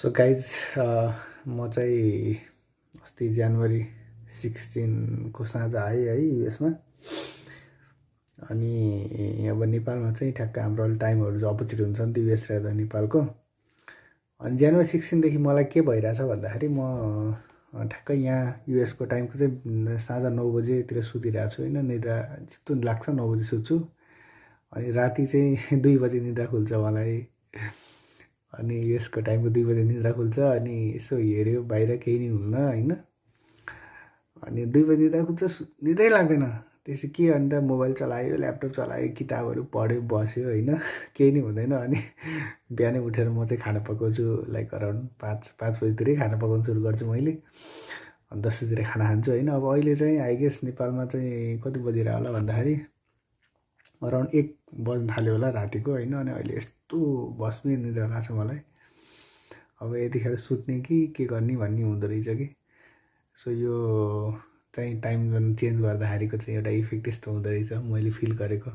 So guys म चाहिँ अस्ति जनवरी 16 को साँझ आएँ है युएसमा। अनि अब नेपालमा चाहिँ ठ्याक्क हाम्रो अहिले टाइमहरू चाहिँ अपोजिट हुन्छ नि त युएस र नेपालको। अनि जनवरी 16 देखि मलाई के भइरहेछ भन्दाखेरि म ठ्याक्क यहाँ युएसको टाइमको चाहिँ साँझ 9 बजेतिर सुतिरहेको छु होइन। निद्रा जस्तो लाग्छ 9 बजे सुत्छु, अनि राति चाहिँ 2 बजे निद्रा खुल्छ मलाई। अनि यसको टाइमको 2 बजे निद्रा खुल्छ, अनि यसो हेऱ्यो बाहिर केही नि हुन्न होइन। अनि 2 बजे निद्रा खुल्छ, निद्रै लाग्दैन। त्यसो के अन्त मोबाइल चलायो, ल्यापटप चलायो, किताबहरू पढ्यो, बस्यो होइन, केही नि हुँदैन। अनि बिहानै उठेर म चाहिँ खाना पकाउँछु, लाइक अराउन्ड 5 बजीतिरै खाना पकाउनु सुरु गर्छु मैले। अनि 10 बजीतिर खाना खान्छु होइन। अब अहिले चाहिँ आई गेस नेपालमा चाहिँ कति बजिरहेको होला भन्दाखेरि अराउन्ड 1 बज्न थाल्यो होला रातिको होइन। अनि अहिले यस्तो भस्मी निद्रा लाग्छ मलाई। अब यतिखेर सुत्ने कि के गर्ने भन्ने हुँदो रहेछ कि। सो यो चाहिँ टाइम जोन चेन्ज गर्दाखेरिको चाहिँ एउटा इफेक्ट यस्तो हुँदो रहेछ मैले फिल गरेको।